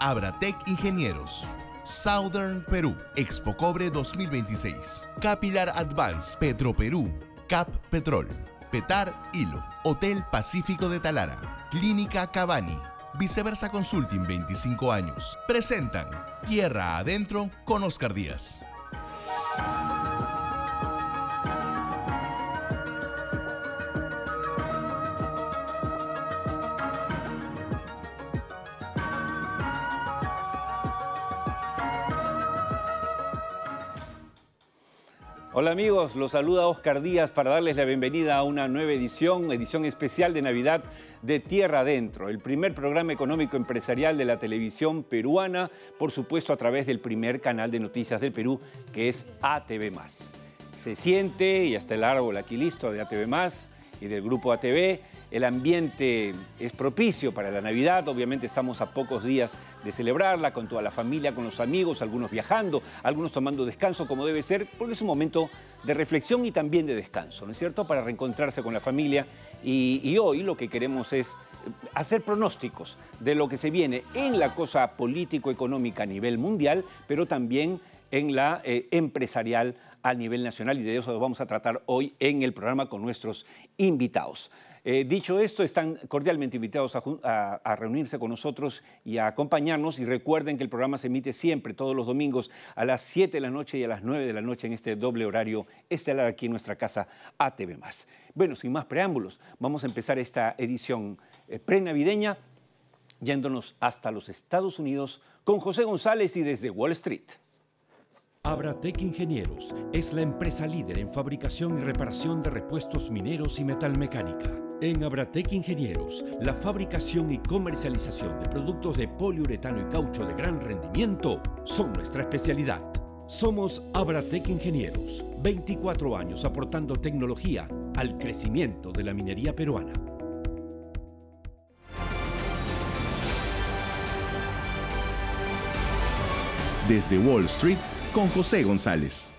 Abratec Ingenieros, Southern Perú, Expo Cobre 2026, Capilar Advance, Petroperú, Cap Petrol, Petar Hilo, Hotel Pacífico de Talara, Clínica Cavani, Viceversa Consulting 25 años. Presentan Tierra Adentro con Oscar Díaz. Hola amigos, los saluda Oscar Díaz para darles la bienvenida a una nueva edición especial de Navidad de Tierra Adentro, el primer programa económico empresarial de la televisión peruana, por supuesto a través del primer canal de noticias del Perú, que es ATV+. Se siente, y hasta el árbol aquí listo de ATV+, y del grupo ATV, el ambiente es propicio para la Navidad. Obviamente estamos a pocos días de celebrarla con toda la familia, con los amigos, algunos viajando, algunos tomando descanso como debe ser, porque es un momento de reflexión y también de descanso, ¿no es cierto?, para reencontrarse con la familia. Y hoy lo que queremos es hacer pronósticos de lo que se viene en la cosa político-económica a nivel mundial, pero también en la empresarial a nivel nacional, y de eso vamos a tratar hoy en el programa con nuestros invitados. Dicho esto, están cordialmente invitados a reunirse con nosotros y a acompañarnos. Y recuerden que el programa se emite siempre, todos los domingos, a las 7 de la noche y a las 9 de la noche en este doble horario estelar aquí en nuestra casa ATV+. Bueno, sin más preámbulos, vamos a empezar esta edición prenavideña yéndonos hasta los Estados Unidos con José González y desde Wall Street. Abratec Ingenieros es la empresa líder en fabricación y reparación de repuestos mineros y metalmecánica. En Abratec Ingenieros, la fabricación y comercialización de productos de poliuretano y caucho de gran rendimiento son nuestra especialidad. Somos Abratec Ingenieros, 24 años aportando tecnología al crecimiento de la minería peruana. Desde Wall Street, con José González.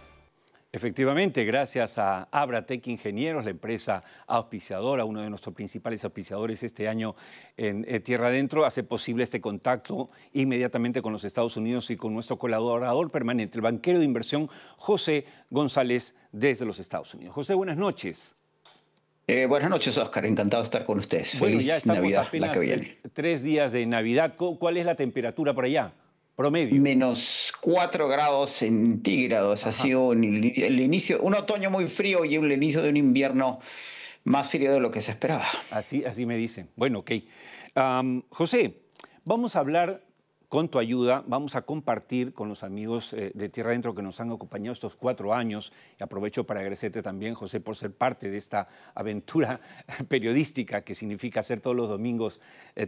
Efectivamente, gracias a Abratec Ingenieros, la empresa auspiciadora, uno de nuestros principales auspiciadores este año en Tierra Adentro, hace posible este contacto inmediatamente con los Estados Unidos y con nuestro colaborador permanente, el banquero de inversión José González desde los Estados Unidos. José, buenas noches. Buenas noches, Oscar. Encantado de estar con ustedes. Bueno, Feliz ya estamos Navidad, apenas la que viene. 3 días de Navidad. ¿Cuál es la temperatura por allá? Promedio. Menos 4 grados centígrados. Ajá. Ha sido el inicio, un otoño muy frío y el inicio de un invierno más frío de lo que se esperaba. Así me dicen. Bueno, ok. José, vamos a hablar con tu ayuda, vamos a compartir con los amigos de Tierra Adentro que nos han acompañado estos 4 años. Y aprovecho para agradecerte también, José, por ser parte de esta aventura periodística que significa hacer todos los domingos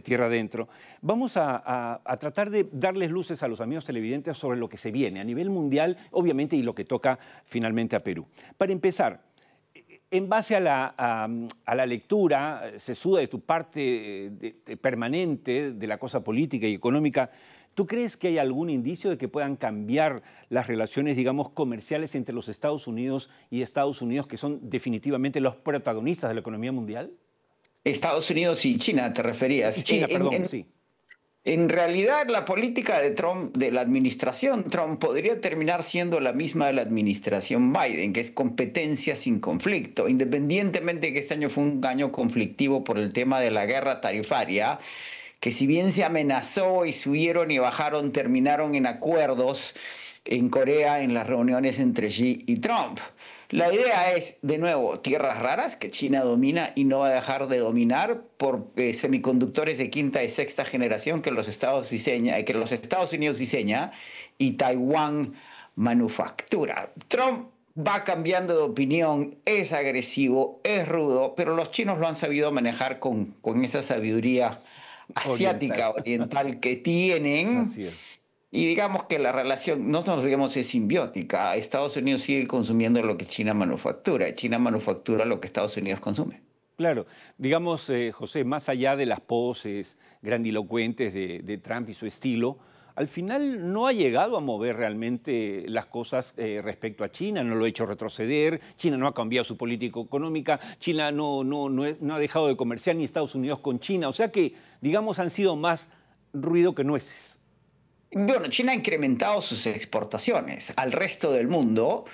Tierra Adentro. Vamos a tratar de darles luces a los amigos televidentes sobre lo que se viene a nivel mundial, obviamente, y lo que toca finalmente a Perú. Para empezar, en base a la lectura sesuda de tu parte permanente de la cosa política y económica, ¿tú crees que hay algún indicio de que puedan cambiar las relaciones, digamos, comerciales entre los Estados Unidos y Estados Unidos, que son definitivamente los protagonistas de la economía mundial? Estados Unidos y China, ¿te referías? China, perdón, sí. En realidad, la política de Trump, de la administración Trump, podría terminar siendo la misma de la administración Biden, que es competencia sin conflicto. Independientemente de que este año fue un año conflictivo por el tema de la guerra tarifaria, que si bien se amenazó y subieron y bajaron, terminaron en acuerdos en Corea en las reuniones entre Xi y Trump. La idea es, de nuevo, tierras raras que China domina y no va a dejar de dominar por semiconductores de quinta y sexta generación que los Estados Unidos diseña y Taiwán manufactura. Trump va cambiando de opinión, es agresivo, es rudo, pero los chinos lo han sabido manejar con esa sabiduría asiática, oriental que tienen. Así es. Y digamos que la relación, no nos digamos, es simbiótica. Estados Unidos sigue consumiendo lo que China manufactura. China manufactura lo que Estados Unidos consume. Claro. Digamos, José, más allá de las poses grandilocuentes de Trump y su estilo, al final no ha llegado a mover realmente las cosas respecto a China, no lo ha hecho retroceder, China no ha cambiado su política económica, China no ha dejado de comerciar ni Estados Unidos con China. O sea que, digamos, han sido más ruido que nueces. Bueno, China ha incrementado sus exportaciones al resto del mundo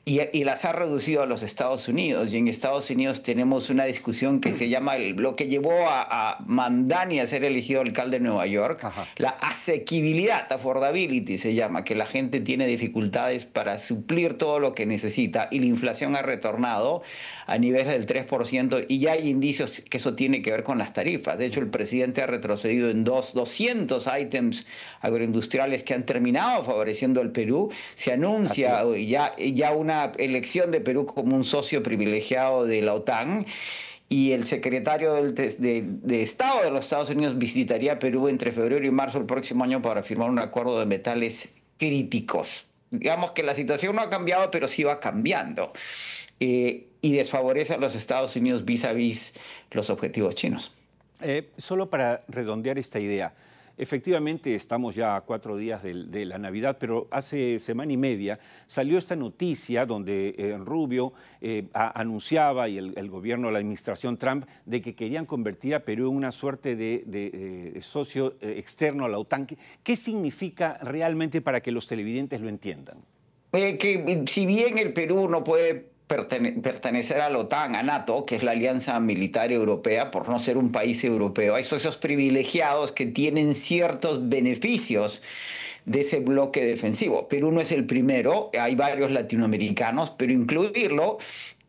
y las ha reducido a los Estados Unidos. Y en Estados Unidos tenemos una discusión que se llama lo que llevó a Mamdani a ser elegido alcalde de Nueva York, Ajá. la asequibilidad, affordability se llama, que la gente tiene dificultades para suplir todo lo que necesita y la inflación ha retornado a niveles del 3% y ya hay indicios que eso tiene que ver con las tarifas. De hecho, el presidente ha retrocedido en 200 ítems agroindustriales que han terminado favoreciendo al Perú. Se anuncia ya una elección de Perú como un socio privilegiado de la OTAN y el secretario de Estado de los Estados Unidos visitaría Perú entre febrero y marzo del próximo año para firmar un acuerdo de metales críticos. Digamos que la situación no ha cambiado, pero sí va cambiando. Y desfavorece a los Estados Unidos vis a vis los objetivos chinos. Solo para redondear esta idea, efectivamente estamos ya a 4 días de la Navidad, pero hace semana y media salió esta noticia donde Rubio anunciaba y el gobierno, la administración Trump, de que querían convertir a Perú en una suerte de socio externo a la OTAN. ¿Qué significa realmente para que los televidentes lo entiendan? Que si bien el Perú no puede pertenecer a la OTAN, a NATO, que es la alianza militar europea, por no ser un país europeo, hay socios privilegiados que tienen ciertos beneficios de ese bloque defensivo. Perú no es el primero, hay varios latinoamericanos, pero incluirlo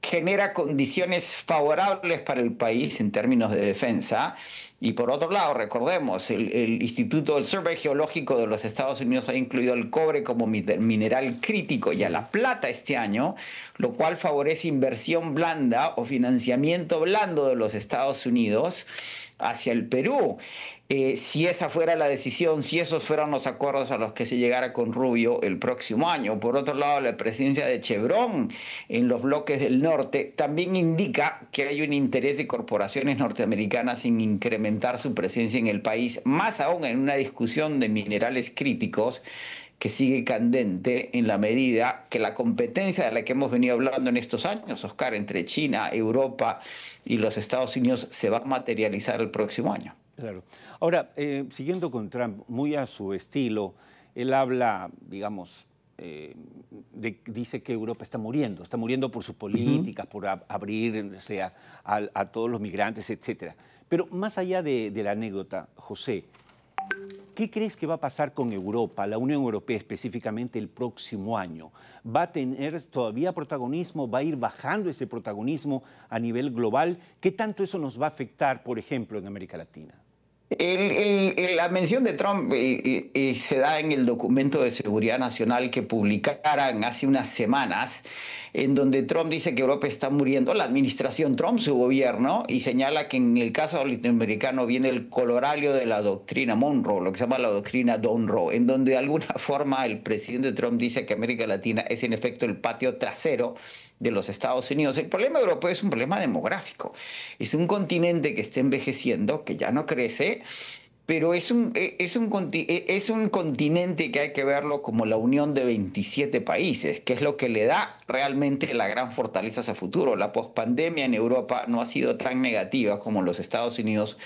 genera condiciones favorables para el país en términos de defensa. Y por otro lado, recordemos, el Instituto del Survey Geológico de los Estados Unidos ha incluido el cobre como mineral crítico y a la plata este año, lo cual favorece inversión blanda o financiamiento blando de los Estados Unidos hacia el Perú. Si esa fuera la decisión, si esos fueran los acuerdos a los que se llegara con Rubio el próximo año. Por otro lado, la presencia de Chevron en los bloques del norte también indica que hay un interés de corporaciones norteamericanas en incrementar su presencia en el país, más aún en una discusión de minerales críticos que sigue candente en la medida que la competencia de la que hemos venido hablando en estos años, Oscar, entre China, Europa y los Estados Unidos se va a materializar el próximo año. Claro. Ahora, siguiendo con Trump, muy a su estilo, él habla, digamos, dice que Europa está muriendo por sus políticas, por abrirse a todos los migrantes, etc. Pero más allá de la anécdota, José, ¿qué crees que va a pasar con Europa, la Unión Europea específicamente el próximo año? ¿Va a tener todavía protagonismo? ¿Va a ir bajando ese protagonismo a nivel global? ¿Qué tanto eso nos va a afectar, por ejemplo, en América Latina? La mención de Trump se da en el documento de seguridad nacional que publicaron hace unas semanas, en donde Trump dice que Europa está muriendo, la administración Trump, su gobierno, y señala que en el caso latinoamericano viene el coloralio de la doctrina Monroe, lo que se llama la doctrina Monroe, en donde de alguna forma el presidente Trump dice que América Latina es en efecto el patio trasero de los Estados Unidos. El problema europeo es un problema demográfico. Es un continente que está envejeciendo, que ya no crece, pero es un continente que hay que verlo como la unión de 27 países, que es lo que le da realmente la gran fortaleza hacia futuro. La pospandemia en Europa no ha sido tan negativa como en los Estados Unidos,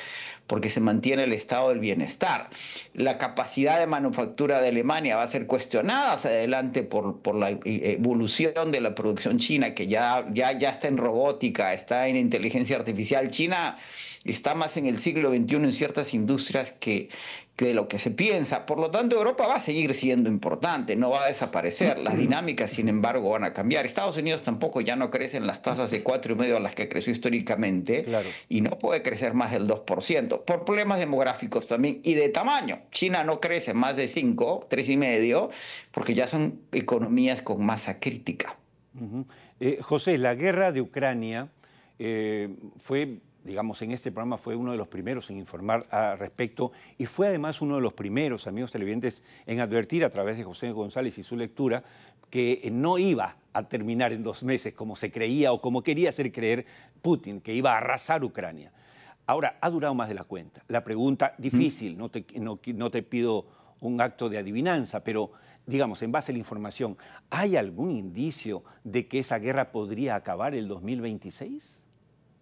porque se mantiene el estado del bienestar. La capacidad de manufactura de Alemania va a ser cuestionada hacia adelante por la evolución de la producción china, que ya está en robótica, está en inteligencia artificial. China está más en el siglo XXI en ciertas industrias que de lo que se piensa. Por lo tanto, Europa va a seguir siendo importante, no va a desaparecer. Las dinámicas, sin embargo, van a cambiar. Estados Unidos tampoco ya no crece en las tasas de 4,5 a las que creció históricamente, claro, y no puede crecer más del 2%, por problemas demográficos también y de tamaño. China no crece más de 5, 3,5, porque ya son economías con masa crítica. José, la guerra de Ucrania fue, digamos, en este programa fue uno de los primeros en informar al respecto y fue además uno de los primeros, amigos televidentes, en advertir a través de José González y su lectura que no iba a terminar en 2 meses como se creía o como quería hacer creer Putin, que iba a arrasar Ucrania. Ahora, ha durado más de la cuenta. La pregunta difícil, no te pido un acto de adivinanza, pero digamos, en base a la información, ¿hay algún indicio de que esa guerra podría acabar el 2026?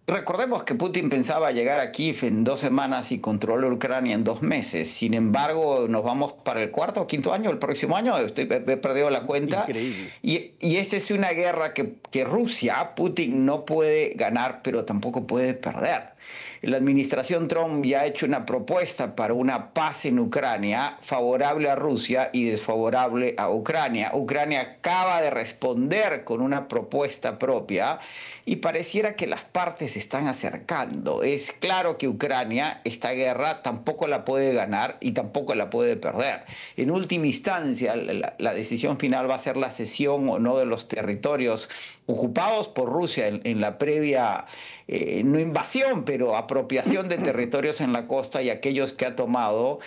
Recordemos que Putin pensaba llegar a Kiev en 2 semanas y controlar Ucrania en 2 meses. Sin embargo, nos vamos para el 4º o 5º año, el próximo año, he perdido la cuenta. Increíble. Y esta es una guerra que Rusia, Putin, no puede ganar, pero tampoco puede perder. La administración Trump ya ha hecho una propuesta para una paz en Ucrania favorable a Rusia y desfavorable a Ucrania. Ucrania acaba de responder con una propuesta propia y pareciera que las partes se están acercando. Es claro que Ucrania esta guerra tampoco la puede ganar y tampoco la puede perder. En última instancia, la decisión final va a ser la cesión o no de los territorios ocupados por Rusia en la previa, no invasión, pero apropiación de territorios en la costa y aquellos que ha tomado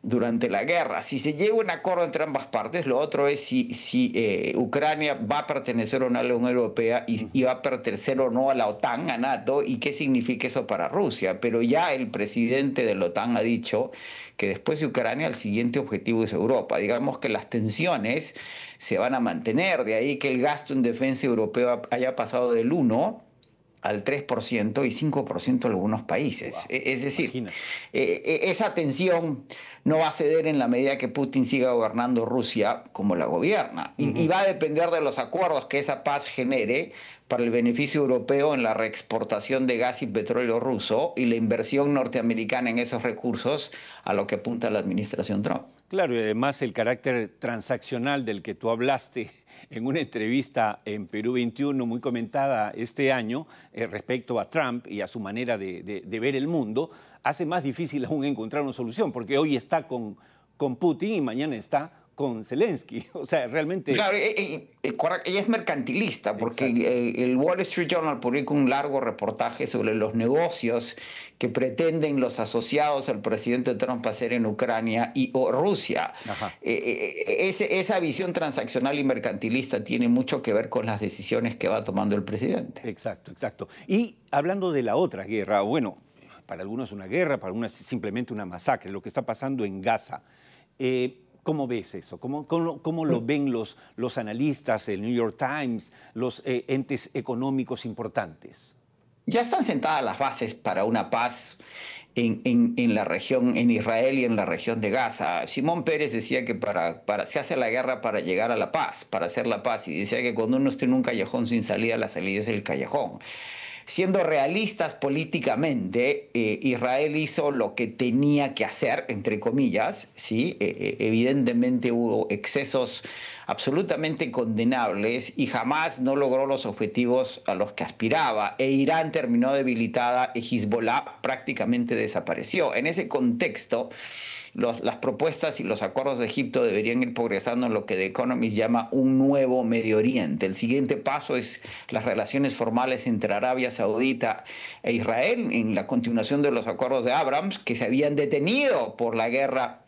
durante la guerra. Si se llega a un acuerdo entre ambas partes, lo otro es si Ucrania va a pertenecer o no a la Unión Europea y va a pertenecer o no a la OTAN, a NATO, y qué significa eso para Rusia. Pero ya el presidente de la OTAN ha dicho que después de Ucrania el siguiente objetivo es Europa. Digamos que las tensiones se van a mantener, de ahí que el gasto en defensa europeo haya pasado del 1% al 3% y 5% en algunos países. Wow. Es decir, esa tensión no va a ceder en la medida que Putin siga gobernando Rusia como la gobierna. Y va a depender de los acuerdos que esa paz genere para el beneficio europeo en la reexportación de gas y petróleo ruso y la inversión norteamericana en esos recursos, a lo que apunta la administración Trump. Claro, y además el carácter transaccional del que tú hablaste en una entrevista en Perú 21 muy comentada este año respecto a Trump y a su manera de ver el mundo, hace más difícil aún encontrar una solución, porque hoy está con Putin y mañana está con Zelensky. O sea, realmente... Claro, ella es mercantilista, porque el Wall Street Journal publicó un largo reportaje sobre los negocios que pretenden los asociados al presidente Trump hacer en Ucrania o Rusia. Esa visión transaccional y mercantilista tiene mucho que ver con las decisiones que va tomando el presidente. Exacto, exacto. Y hablando de la otra guerra, bueno, para algunos una guerra, para algunos simplemente una masacre, lo que está pasando en Gaza. ¿Cómo ves eso? ¿Cómo lo ven los analistas, el New York Times, los entes económicos importantes? Ya están sentadas las bases para una paz en la región, en Israel y en la región de Gaza. Simón Pérez decía que se hace la guerra para llegar a la paz, para hacer la paz, y decía que cuando uno esté en un callejón sin salida, la salida es el callejón. Siendo realistas políticamente, Israel hizo lo que tenía que hacer, entre comillas, ¿sí? Evidentemente hubo excesos absolutamente condenables y jamás no logró los objetivos a los que aspiraba. Irán terminó debilitada y Hezbollah prácticamente desapareció. En ese contexto, las propuestas y los acuerdos de Egipto deberían ir progresando en lo que The Economist llama un nuevo Medio Oriente. El siguiente paso es las relaciones formales entre Arabia Saudita e Israel, en la continuación de los acuerdos de Abraham, que se habían detenido por la guerra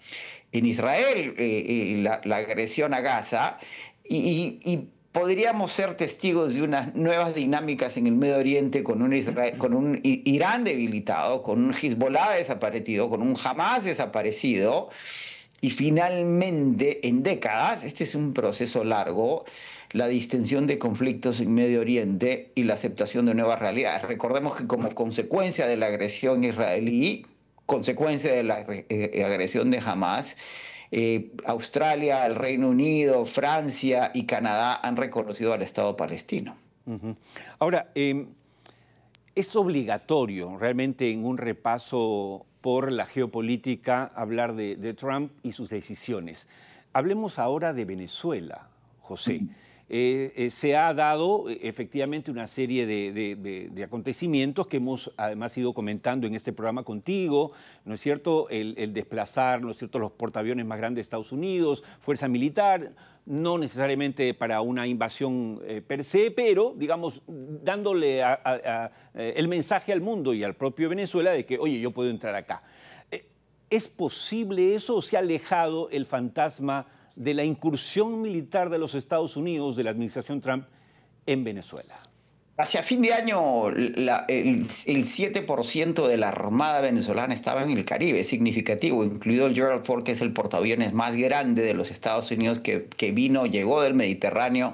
en Israel, la agresión a Gaza, y podríamos ser testigos de unas nuevas dinámicas en el Medio Oriente con un Irán debilitado, con un Hezbollah desaparecido, con un Hamas desaparecido, y finalmente, en décadas, este es un proceso largo, la distensión de conflictos en Medio Oriente y la aceptación de nuevas realidades. Recordemos que como consecuencia de la agresión israelí, consecuencia de la agresión de Hamas, Australia, el Reino Unido, Francia y Canadá han reconocido al Estado palestino. Ahora, es obligatorio realmente en un repaso por la geopolítica hablar de Trump y sus decisiones. Hablemos ahora de Venezuela, José. Se ha dado efectivamente una serie de acontecimientos que hemos además ido comentando en este programa contigo, ¿no es cierto? El desplazar, ¿no es cierto?, los portaaviones más grandes de Estados Unidos, fuerza militar, no necesariamente para una invasión per se, pero, digamos, dándole el mensaje al mundo y al propio Venezuela de que, oye, yo puedo entrar acá. ¿Es posible eso o se ha alejado el fantasma de la incursión militar de los Estados Unidos, de la administración Trump, en Venezuela? Hacia fin de año, el 7% de la Armada venezolana estaba en el Caribe, es significativo, incluido el Gerald Ford, que es el portaaviones más grande de los Estados Unidos que llegó del Mediterráneo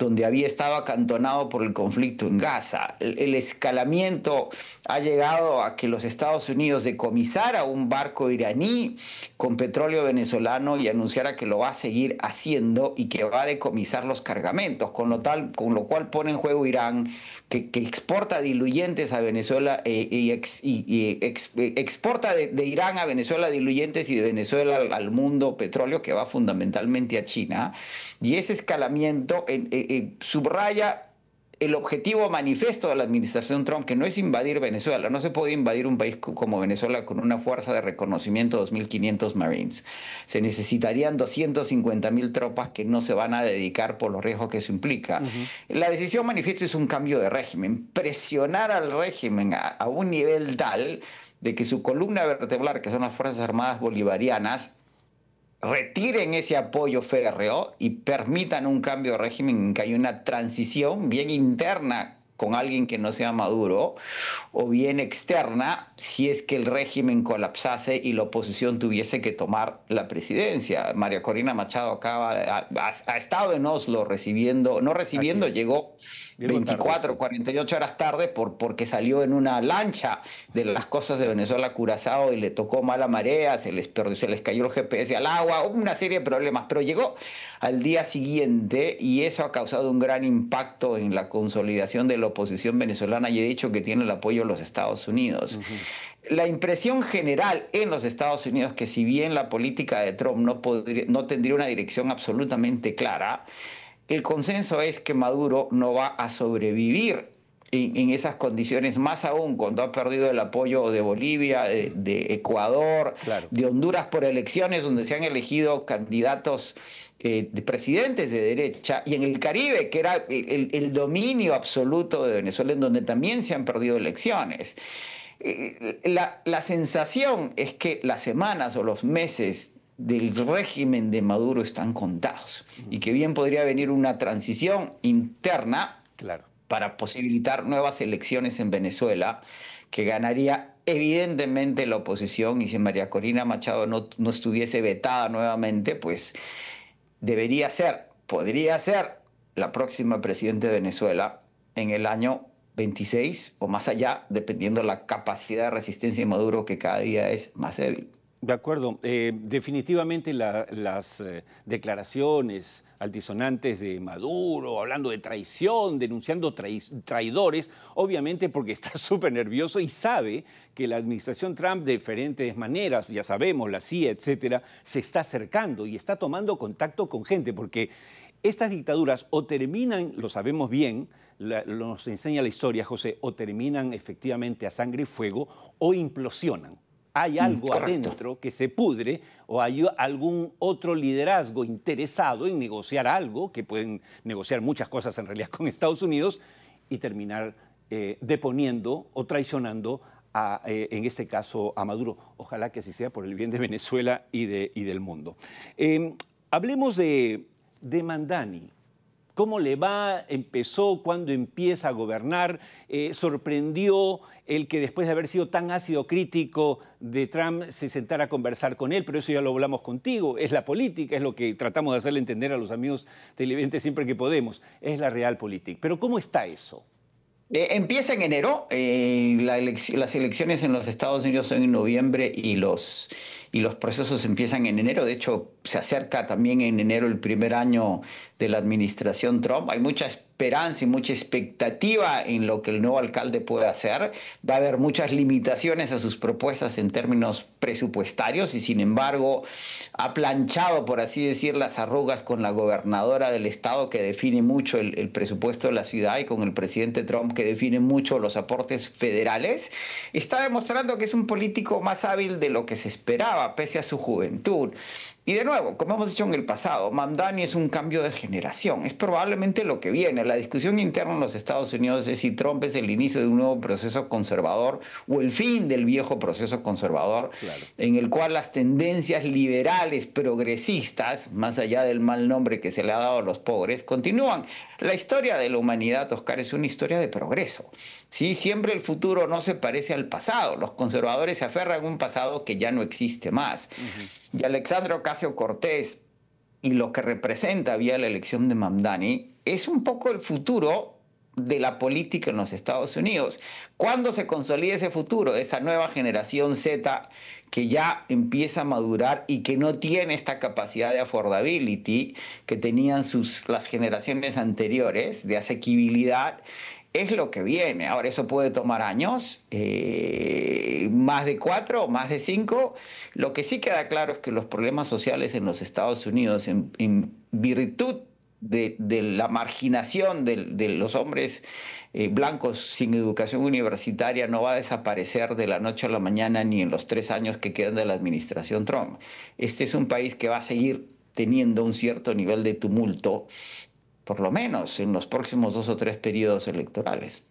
donde había estado acantonado por el conflicto en Gaza. El escalamiento ha llegado a que los Estados Unidos decomisara un barco iraní con petróleo venezolano y anunciara que lo va a seguir haciendo y que va a decomisar los cargamentos, con lo cual pone en juego Irán, que exporta diluyentes a Venezuela y exporta de Irán a Venezuela diluyentes y de Venezuela al mundo petróleo, que va fundamentalmente a China. Y ese escalamiento subraya el objetivo manifiesto de la administración Trump, que no es invadir Venezuela. No se puede invadir un país como Venezuela con una fuerza de reconocimiento de 2.500 Marines. Se necesitarían 250.000 tropas que no se van a dedicar por los riesgos que eso implica. La decisión manifiesto es un cambio de régimen. Presionar al régimen a un nivel tal de que su columna vertebral, que son las Fuerzas Armadas Bolivarianas, retiren ese apoyo férreo y permitan un cambio de régimen en que haya una transición bien interna con alguien que no sea Maduro, o bien externa si es que el régimen colapsase y la oposición tuviese que tomar la presidencia. María Corina Machado ha estado en Oslo llegó 24, 48 horas tarde porque salió en una lancha de las costas de Venezuela a Curazao y le tocó mala marea, se les cayó el GPS al agua, una serie de problemas, pero llegó al día siguiente y eso ha causado un gran impacto en la consolidación de la oposición venezolana, y he dicho que tiene el apoyo de los Estados Unidos. La impresión general en los Estados Unidos, que si bien la política de Trump no tendría una dirección absolutamente clara, el consenso es que Maduro no va a sobrevivir en esas condiciones, más aún cuando ha perdido el apoyo de Bolivia, de Ecuador, claro, de Honduras por elecciones donde se han elegido candidatos de presidentes de derecha, y en el Caribe, que era el dominio absoluto de Venezuela, en donde también se han perdido elecciones. La sensación es que las semanas o los meses del régimen de Maduro están contados y que bien podría venir una transición interna, claro, para posibilitar nuevas elecciones en Venezuela, que ganaría evidentemente la oposición, y si María Corina Machado no estuviese vetada nuevamente, pues podría ser la próxima presidenta de Venezuela en el año 26 o más allá, dependiendo de la capacidad de resistencia de Maduro, que cada día es más débil. De acuerdo. Definitivamente las declaraciones altisonantes de Maduro, hablando de traición, denunciando traidores, obviamente porque está súper nervioso y sabe que la administración Trump de diferentes maneras, ya sabemos, la CIA, etcétera, se está acercando y está tomando contacto con gente, porque estas dictaduras o terminan, lo sabemos bien, nos enseña la historia, José, o terminan efectivamente a sangre y fuego o implosionan. Hay algo adentro que se pudre, o hay algún otro liderazgo interesado en negociar algo, que pueden negociar muchas cosas en realidad con Estados Unidos, y terminar deponiendo o traicionando, en este caso, a Maduro. Ojalá que así sea por el bien de Venezuela y del mundo. Hablemos de Mamdani. ¿Cómo le va? ¿Empezó? ¿Cuándo empieza a gobernar? ¿Sorprendió el que después de haber sido tan ácido crítico de Trump se sentara a conversar con él? Pero eso ya lo hablamos contigo. Es la política, es lo que tratamos de hacerle entender a los amigos televidentes siempre que podemos. Es la realpolitik. Pero ¿cómo está eso? Empieza en enero. Las elecciones en los Estados Unidos son en noviembre y los procesos empiezan en enero. De hecho, se acerca también en enero el primer año de la administración Trump. Hay mucha esperanza y mucha expectativa en lo que el nuevo alcalde puede hacer. Va a haber muchas limitaciones a sus propuestas en términos presupuestarios y, sin embargo, ha planchado, por así decir, las arrugas con la gobernadora del estado, que define mucho el presupuesto de la ciudad, y con el presidente Trump, que define mucho los aportes federales. Está demostrando que es un político más hábil de lo que se esperaba, pese a su juventud. Y de nuevo, como hemos dicho en el pasado, Mamdani es un cambio de generación. Es probablemente lo que viene. La discusión interna en los Estados Unidos es si Trump es el inicio de un nuevo proceso conservador o el fin del viejo proceso conservador, claro, en el cual las tendencias liberales progresistas, más allá del mal nombre que se le ha dado a los pobres, continúan. La historia de la humanidad, Oscar, es una historia de progreso. ¿Sí? Siempre el futuro no se parece al pasado. Los conservadores se aferran a un pasado que ya no existe más. Y Alexandria Ocasio-Cortez y lo que representa vía la elección de Mamdani es un poco el futuro de la política en los Estados Unidos. ¿Cuándo se consolida ese futuro? Esa nueva generación Z que ya empieza a madurar y que no tiene esta capacidad de affordability que tenían las generaciones anteriores, de asequibilidad, es lo que viene. Ahora, eso puede tomar años, más de 4 o más de 5. Lo que sí queda claro es que los problemas sociales en los Estados Unidos, en virtud de la marginación de los hombres blancos sin educación universitaria, no va a desaparecer de la noche a la mañana ni en los 3 años que quedan de la administración Trump. Este es un país que va a seguir teniendo un cierto nivel de tumulto, por lo menos en los próximos 2 o 3 periodos electorales.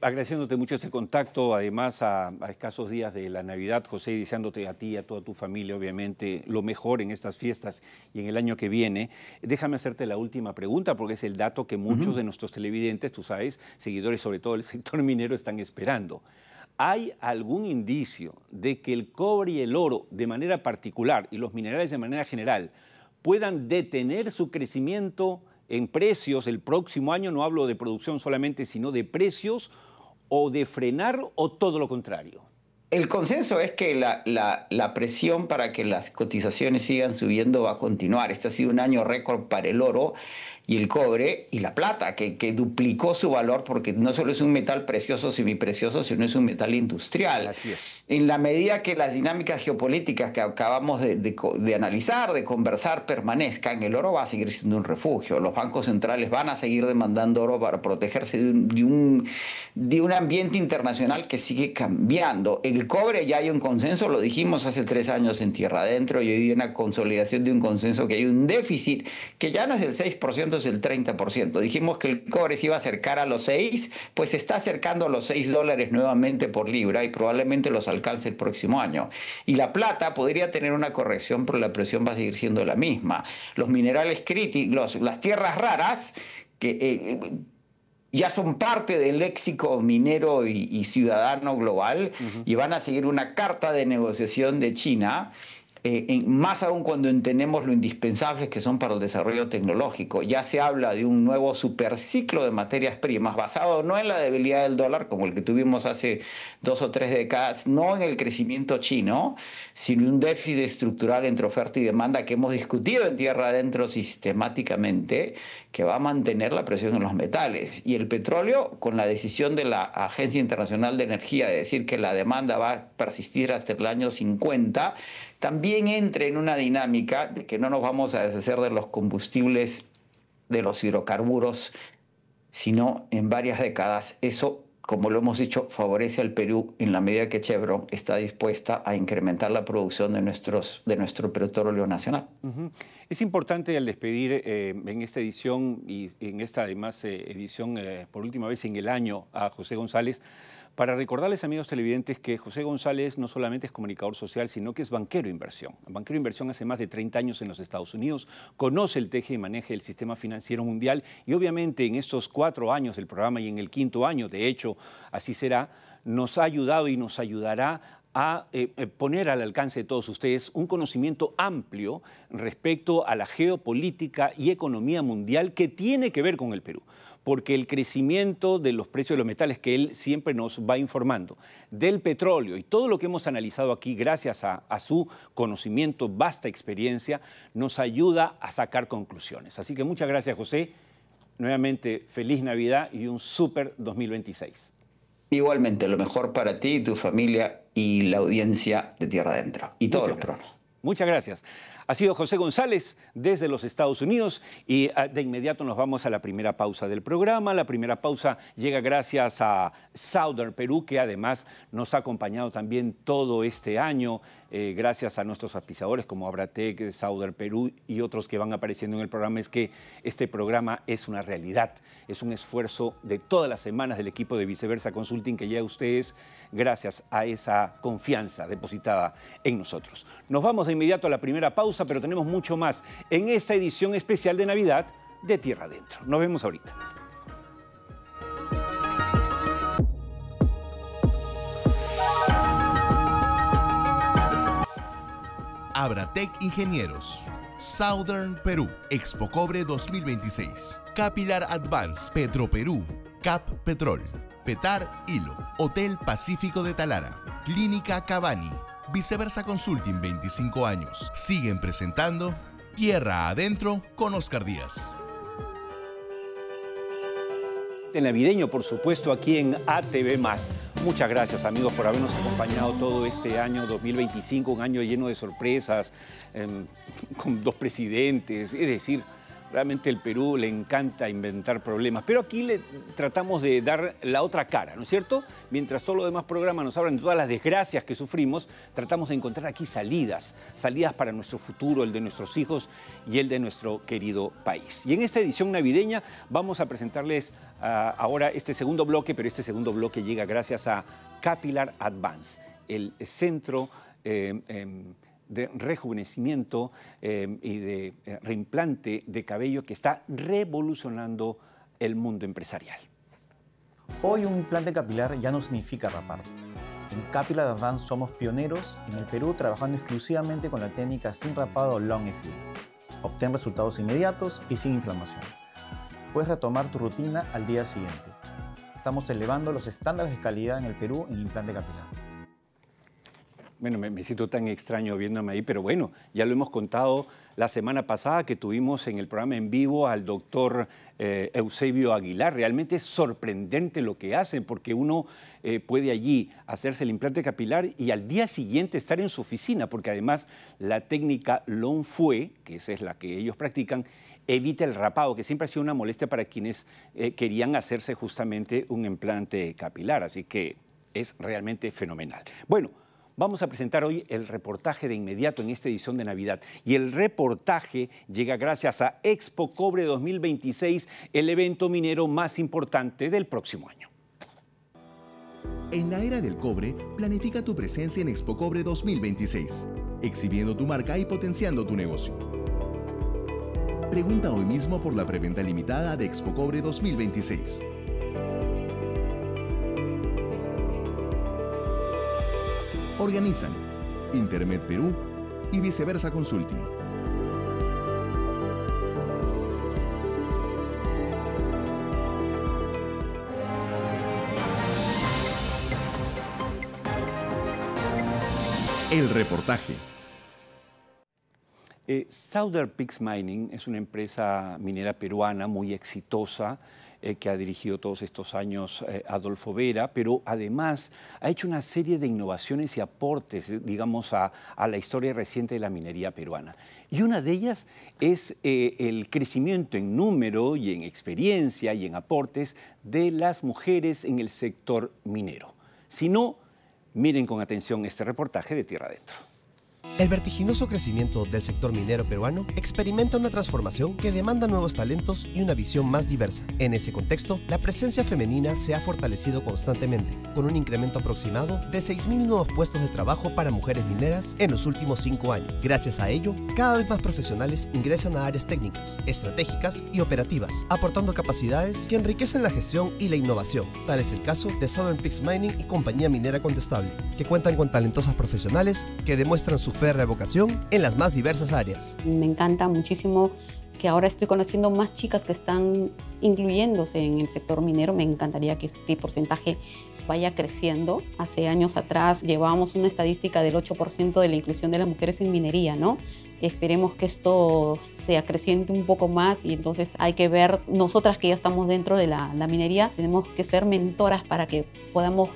Agradeciéndote mucho este contacto, además a escasos días de la Navidad, José, y deseándote a ti y a toda tu familia, obviamente, lo mejor en estas fiestas y en el año que viene. Déjame hacerte la última pregunta, porque es el dato que muchos de nuestros televidentes, tú sabes, seguidores sobre todo del sector minero, están esperando. ¿Hay algún indicio de que el cobre y el oro de manera particular y los minerales de manera general puedan detener su crecimiento en precios el próximo año? No hablo de producción solamente, sino de precios, o de frenar, o todo lo contrario. El consenso es que la presión para que las cotizaciones sigan subiendo va a continuar. Este ha sido un año récord para el oro y el cobre y la plata, que duplicó su valor, porque no solo es un metal precioso, semiprecioso, sino es un metal industrial. Así es. En la medida que las dinámicas geopolíticas que acabamos de analizar, de conversar, permanezcan, el oro va a seguir siendo un refugio. Los bancos centrales van a seguir demandando oro para protegerse de un ambiente internacional que sigue cambiando. El cobre ya hay un consenso, lo dijimos hace 3 años en Tierra Adentro, y hoy hay una consolidación de un consenso que hay un déficit que ya no es del 6%, es el 30%. Dijimos que el cobre se iba a acercar a los 6, pues se está acercando a los $6 nuevamente por libra y probablemente los alcance el próximo año. Y la plata podría tener una corrección, pero la presión va a seguir siendo la misma. Los minerales críticos, las tierras raras, que ya son parte del léxico minero y ciudadano global, y van a seguir una carta de negociación de China, más aún cuando entendemos lo indispensables que son para el desarrollo tecnológico. Ya se habla de un nuevo superciclo de materias primas basado no en la debilidad del dólar como el que tuvimos hace 2 o 3 décadas, no en el crecimiento chino, sino un déficit estructural entre oferta y demanda que hemos discutido en Tierra Adentro sistemáticamente, que va a mantener la presión en los metales. Y el petróleo, con la decisión de la Agencia Internacional de Energía de decir que la demanda va a persistir hasta el año 50, también entra en una dinámica de que no nos vamos a deshacer de los combustibles, de los hidrocarburos, sino en varias décadas. Eso, como lo hemos dicho, favorece al Perú en la medida que Chevron está dispuesta a incrementar la producción de nuestro petróleo nacional. Es importante al despedir en esta edición y en esta además edición por última vez en el año a José González, para recordarles, amigos televidentes, que José González no solamente es comunicador social, sino que es banquero de inversión. Banquero de inversión hace más de 30 años en los Estados Unidos, conoce el teje y maneje del sistema financiero mundial, y obviamente en estos 4 años del programa y en el 5º año, de hecho, así será, nos ha ayudado y nos ayudará a poner al alcance de todos ustedes un conocimiento amplio respecto a la geopolítica y economía mundial que tiene que ver con el Perú. Porque el crecimiento de los precios de los metales que él siempre nos va informando, del petróleo y todo lo que hemos analizado aquí, gracias a su conocimiento, vasta experiencia, nos ayuda a sacar conclusiones. Así que muchas gracias, José. Nuevamente, feliz Navidad y un súper 2026. Igualmente, lo mejor para ti y tu familia y la audiencia de Tierra Adentro y todos los programas. Muchas gracias. Ha sido José González desde los Estados Unidos, y de inmediato nos vamos a la primera pausa del programa. La primera pausa llega gracias a Southern Perú, que además nos ha acompañado también todo este año, gracias a nuestros auspiciadores como Abratec, Southern Perú y otros que van apareciendo en el programa. Es que este programa es una realidad, es un esfuerzo de todas las semanas del equipo de Viceversa Consulting que llega a ustedes gracias a esa confianza depositada en nosotros. Nos vamos de inmediato a la primera pausa, pero tenemos mucho más en esta edición especial de Navidad de Tierra Adentro. Nos vemos ahorita. Abratec Ingenieros, Southern Perú, Expo Cobre 2026. Capilar Advance, Petroperú, Cap Petrol, Petar Hilo, Hotel Pacífico de Talara, Clínica Cavani, Viceversa Consulting 25 años. Siguen presentando Tierra Adentro con Oscar Díaz. De navideño, por supuesto, aquí en ATV+. Muchas gracias, amigos, por habernos acompañado todo este año 2025, un año lleno de sorpresas, con 2 presidentes, es decir, realmente el Perú le encanta inventar problemas, pero aquí le tratamos de dar la otra cara, ¿no es cierto? Mientras todos los demás programas nos hablan de todas las desgracias que sufrimos, tratamos de encontrar aquí salidas para nuestro futuro, el de nuestros hijos y el de nuestro querido país. Y en esta edición navideña vamos a presentarles ahora este segundo bloque, pero este segundo bloque llega gracias a Capilar Advance, el centro de rejuvenecimiento y de reimplante de cabello que está revolucionando el mundo empresarial. Hoy un implante capilar ya no significa rapar. En Capilar Advance somos pioneros en el Perú trabajando exclusivamente con la técnica sin rapado Long Effect. Obtén resultados inmediatos y sin inflamación. Puedes retomar tu rutina al día siguiente. Estamos elevando los estándares de calidad en el Perú en implante capilar. Bueno, me siento tan extraño viéndome ahí, pero bueno, ya lo hemos contado la semana pasada que tuvimos en el programa en vivo al doctor Eusebio Aguilar. Realmente es sorprendente lo que hacen, porque uno puede allí hacerse el implante capilar y al día siguiente estar en su oficina, porque además la técnica Long Fue, que esa es la que ellos practican, evita el rapado, que siempre ha sido una molestia para quienes querían hacerse justamente un implante capilar. Así que es realmente fenomenal. Bueno, vamos a presentar hoy el reportaje de inmediato en esta edición de Navidad. Y el reportaje llega gracias a Expo Cobre 2026, el evento minero más importante del próximo año. En la era del cobre, planifica tu presencia en Expo Cobre 2026, exhibiendo tu marca y potenciando tu negocio. Pregunta hoy mismo por la preventa limitada de Expo Cobre 2026. Organizan Intermed Perú y Viceversa Consulting. El reportaje. Southern Peaks Mining es una empresa minera peruana muy exitosa que ha dirigido todos estos años Adolfo Vera, pero además ha hecho una serie de innovaciones y aportes, digamos, a la historia reciente de la minería peruana. Y una de ellas es el crecimiento en número y en experiencia y en aportes de las mujeres en el sector minero. Si no, miren con atención este reportaje de Tierra Adentro. El vertiginoso crecimiento del sector minero peruano experimenta una transformación que demanda nuevos talentos y una visión más diversa. En ese contexto, la presencia femenina se ha fortalecido constantemente, con un incremento aproximado de 6.000 nuevos puestos de trabajo para mujeres mineras en los últimos 5 años. Gracias a ello, cada vez más profesionales ingresan a áreas técnicas, estratégicas y operativas, aportando capacidades que enriquecen la gestión y la innovación. Tal es el caso de Southern Peaks Mining y Compañía Minera Contestable, que cuentan con talentosas profesionales que demuestran su férrea vocación en las más diversas áreas. Me encanta muchísimo que ahora estoy conociendo más chicas que están incluyéndose en el sector minero. Me encantaría que este porcentaje vaya creciendo. Hace años atrás llevábamos una estadística del 8% de la inclusión de las mujeres en minería, ¿no? Esperemos que esto se acreciente un poco más y entonces hay que ver, nosotras que ya estamos dentro de la minería, tenemos que ser mentoras para que podamos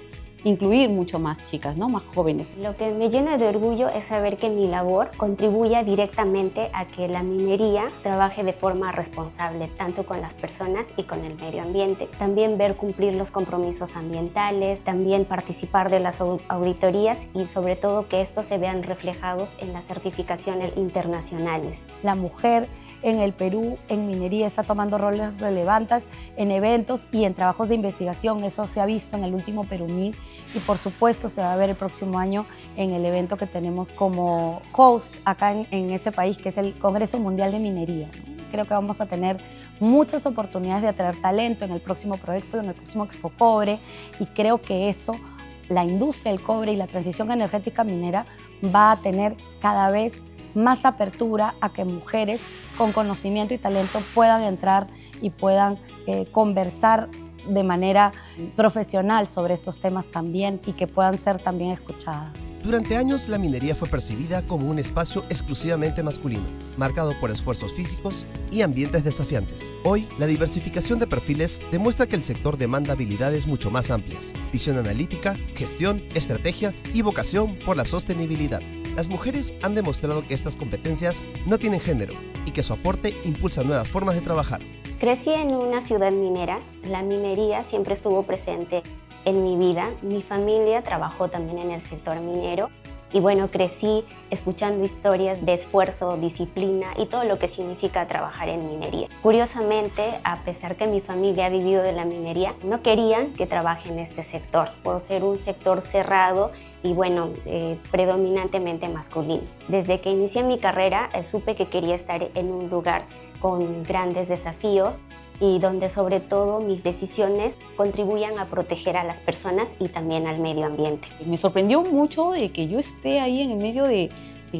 incluir mucho más chicas, ¿no? Más jóvenes. Lo que me llena de orgullo es saber que mi labor contribuye directamente a que la minería trabaje de forma responsable, tanto con las personas y con el medio ambiente. También ver cumplir los compromisos ambientales, también participar de las auditorías y sobre todo que estos se vean reflejados en las certificaciones internacionales. La mujer en el Perú, en minería, está tomando roles relevantes en eventos y en trabajos de investigación. Eso se ha visto en el último Perumín y por supuesto se va a ver el próximo año en el evento que tenemos como host acá en ese país, que es el Congreso Mundial de Minería. Creo que vamos a tener muchas oportunidades de atraer talento en el próximo Proexpo, en el próximo Expo Cobre, y creo que eso, la industria del cobre y la transición energética minera va a tener cada vez más apertura a que mujeres con conocimiento y talento puedan entrar y puedan conversar de manera profesional sobre estos temas también y que puedan ser también escuchadas. Durante años, la minería fue percibida como un espacio exclusivamente masculino, marcado por esfuerzos físicos y ambientes desafiantes. Hoy, la diversificación de perfiles demuestra que el sector demanda habilidades mucho más amplias: visión analítica, gestión, estrategia y vocación por la sostenibilidad. Las mujeres han demostrado que estas competencias no tienen género y que su aporte impulsa nuevas formas de trabajar. Crecí en una ciudad minera. La minería siempre estuvo presente en mi vida. Mi familia trabajó también en el sector minero y bueno, crecí escuchando historias de esfuerzo, disciplina y todo lo que significa trabajar en minería. Curiosamente, a pesar que mi familia ha vivido de la minería, no querían que trabaje en este sector por ser un sector cerrado y bueno, predominantemente masculino. Desde que inicié mi carrera, supe que quería estar en un lugar con grandes desafíos y donde sobre todo mis decisiones contribuyan a proteger a las personas y también al medio ambiente. Me sorprendió mucho de que yo esté ahí en el medio de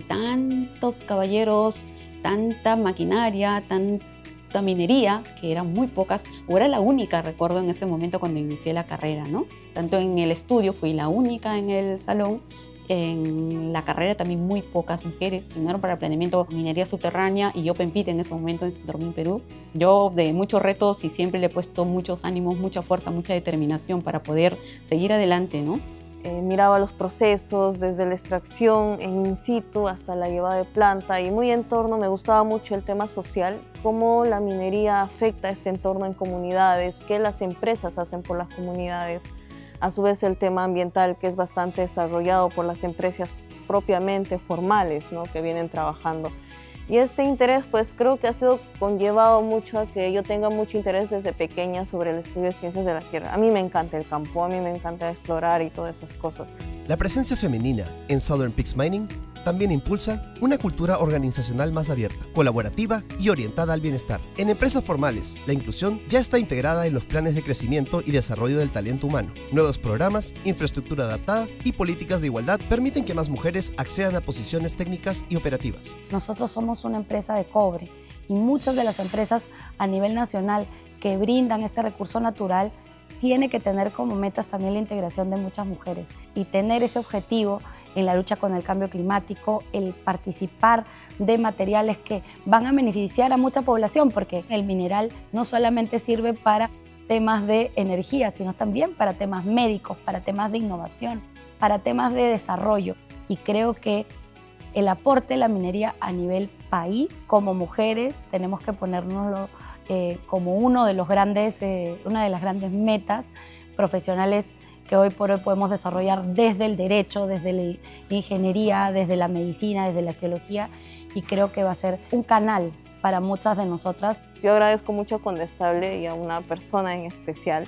tantos caballeros, tanta maquinaria, tanta minería, que eran muy pocas, o era la única, recuerdo en ese momento cuando inicié la carrera, ¿no? Tanto en el estudio fui la única en el salón. En la carrera también muy pocas mujeres estudiaron para el planeamiento minería subterránea y Open Pit en ese momento en Centro-Min, Perú. Yo de muchos retos y siempre le he puesto muchos ánimos, mucha fuerza, mucha determinación para poder seguir adelante, ¿no? Miraba los procesos desde la extracción in situ hasta la llevada de planta y muy en torno, me gustaba mucho el tema social, cómo la minería afecta a este entorno en comunidades, qué las empresas hacen por las comunidades. A su vez el tema ambiental, que es bastante desarrollado por las empresas propiamente formales, ¿no?, que vienen trabajando. Y este interés pues creo que ha sido conllevado mucho a que yo tenga mucho interés desde pequeña sobre el estudio de ciencias de la tierra. A mí me encanta el campo, a mí me encanta explorar y todas esas cosas. La presencia femenina en Southern Peaks Mining también impulsa una cultura organizacional más abierta, colaborativa y orientada al bienestar. En empresas formales, la inclusión ya está integrada en los planes de crecimiento y desarrollo del talento humano. Nuevos programas, infraestructura adaptada y políticas de igualdad permiten que más mujeres accedan a posiciones técnicas y operativas. Nosotros somos una empresa de cobre y muchas de las empresas a nivel nacional que brindan este recurso natural tiene que tener como metas también la integración de muchas mujeres y tener ese objetivo en la lucha con el cambio climático, el participar de materiales que van a beneficiar a mucha población, porque el mineral no solamente sirve para temas de energía, sino también para temas médicos, para temas de innovación, para temas de desarrollo. Y creo que el aporte de la minería a nivel país, como mujeres, tenemos que ponérnoslo como una de las grandes metas profesionales que hoy por hoy podemos desarrollar desde el derecho, desde la ingeniería, desde la medicina, desde la arqueología, y creo que va a ser un canal para muchas de nosotras. Yo agradezco mucho a Condestable y a una persona en especial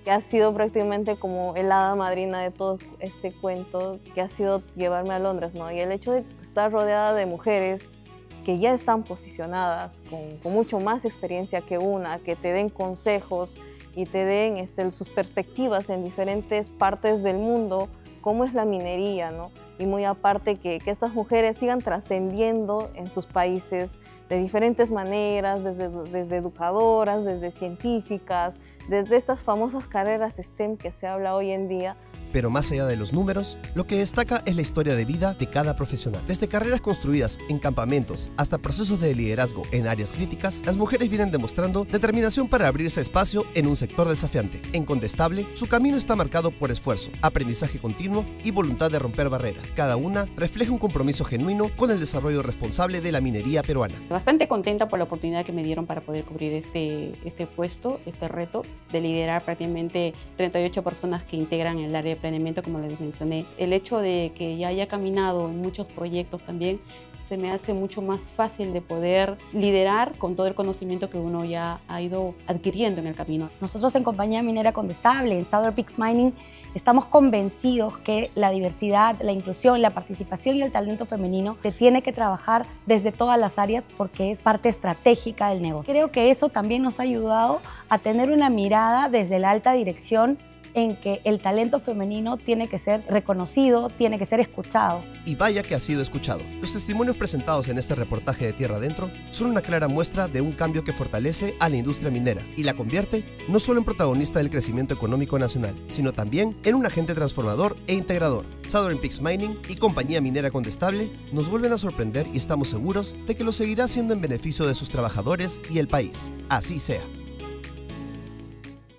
que ha sido prácticamente como el hada madrina de todo este cuento, que ha sido llevarme a Londres, ¿no? Y el hecho de estar rodeada de mujeres que ya están posicionadas con mucho más experiencia que una, que te den consejos y te den sus perspectivas en diferentes partes del mundo, cómo es la minería, ¿no? Y muy aparte que estas mujeres sigan trascendiendo en sus países de diferentes maneras, desde educadoras, desde científicas, desde estas famosas carreras STEM que se habla hoy en día. Pero más allá de los números, lo que destaca es la historia de vida de cada profesional. Desde carreras construidas en campamentos hasta procesos de liderazgo en áreas críticas, las mujeres vienen demostrando determinación para abrirse espacio en un sector desafiante. En Condestable, su camino está marcado por esfuerzo, aprendizaje continuo y voluntad de romper barreras. Cada una refleja un compromiso genuino con el desarrollo responsable de la minería peruana. Bastante contenta por la oportunidad que me dieron para poder cubrir este puesto, este reto de liderar prácticamente 38 personas que integran el área de planeamiento, como les mencioné. El hecho de que ya haya caminado en muchos proyectos también se me hace mucho más fácil de poder liderar con todo el conocimiento que uno ya ha ido adquiriendo en el camino. Nosotros en Compañía Minera Condestable, en Southern Peaks Mining, estamos convencidos que la diversidad, la inclusión, la participación y el talento femenino se tiene que trabajar desde todas las áreas porque es parte estratégica del negocio. Creo que eso también nos ha ayudado a tener una mirada desde la alta dirección en que el talento femenino tiene que ser reconocido, tiene que ser escuchado. Y vaya que ha sido escuchado. Los testimonios presentados en este reportaje de Tierra Adentro son una clara muestra de un cambio que fortalece a la industria minera y la convierte no solo en protagonista del crecimiento económico nacional, sino también en un agente transformador e integrador. Southern Peaks Mining y Compañía Minera Condestable nos vuelven a sorprender y estamos seguros de que lo seguirá haciendo en beneficio de sus trabajadores y el país. Así sea.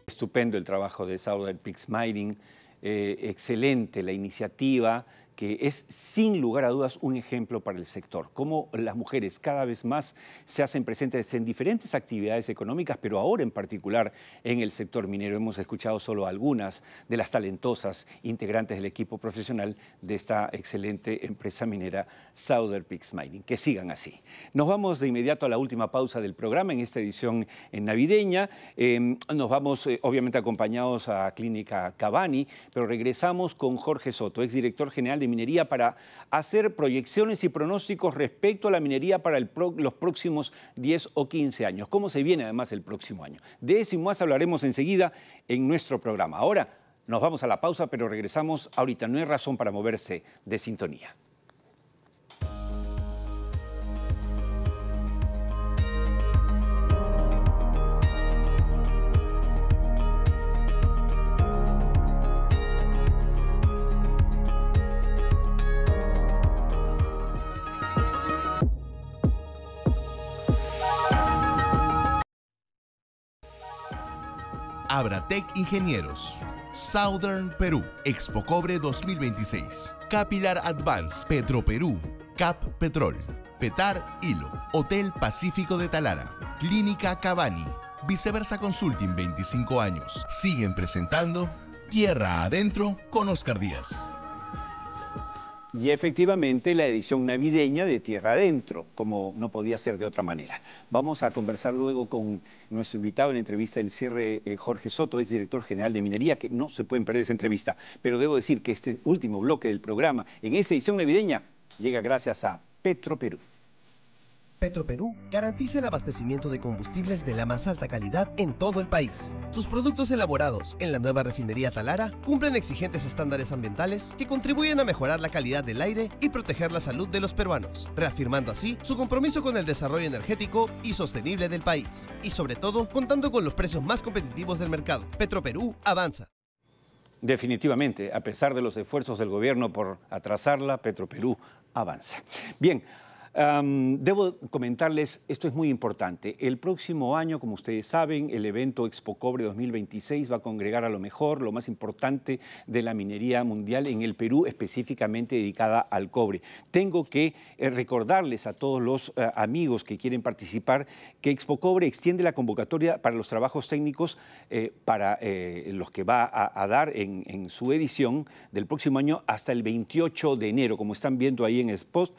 Estupendo el trabajo de Southern Peaks Mining, excelente la iniciativa, que es sin lugar a dudas un ejemplo para el sector. Cómo las mujeres cada vez más se hacen presentes en diferentes actividades económicas, pero ahora en particular en el sector minero. Hemos escuchado solo algunas de las talentosas integrantes del equipo profesional de esta excelente empresa minera Southern Peaks Mining. Que sigan así. Nos vamos de inmediato a la última pausa del programa en esta edición navideña. Nos vamos obviamente acompañados a Clínica Cavani, pero regresamos con Jorge Soto, exdirector general de Minería, para hacer proyecciones y pronósticos respecto a la minería para los próximos 10 o 15 años. ¿Cómo se viene además el próximo año? De eso y más hablaremos enseguida en nuestro programa. Ahora nos vamos a la pausa, pero regresamos ahorita. No hay razón para moverse de sintonía. Abratec Ingenieros, Southern Perú, Expo Cobre 2026, Capilar Advance, Petroperú, Cap Petrol, Petar Hilo, Hotel Pacífico de Talara, Clínica Cavani, Viceversa Consulting 25 años. Siguen presentando Tierra Adentro con Oscar Díaz. Y efectivamente la edición navideña de Tierra Adentro, como no podía ser de otra manera. Vamos a conversar luego con nuestro invitado en la entrevista del cierre, Jorge Soto, ex director general de Minería, que no se pueden perder esa entrevista. Pero debo decir que este último bloque del programa, en esta edición navideña, llega gracias a Petroperú. Petroperú garantiza el abastecimiento de combustibles de la más alta calidad en todo el país. Sus productos elaborados en la nueva refinería Talara cumplen exigentes estándares ambientales que contribuyen a mejorar la calidad del aire y proteger la salud de los peruanos, reafirmando así su compromiso con el desarrollo energético y sostenible del país. Y sobre todo, contando con los precios más competitivos del mercado. Petroperú avanza. Definitivamente, a pesar de los esfuerzos del gobierno por atrasarla, Petroperú avanza. Bien. Debo comentarles, esto es muy importante, el próximo año, como ustedes saben, el evento Expo Cobre 2026 va a congregar a lo mejor, lo más importante de la minería mundial en el Perú, específicamente dedicada al cobre. Tengo que recordarles a todos los amigos que quieren participar que Expo Cobre extiende la convocatoria para los trabajos técnicos para los que va a dar en su edición del próximo año hasta el 28 de enero, como están viendo ahí en el post,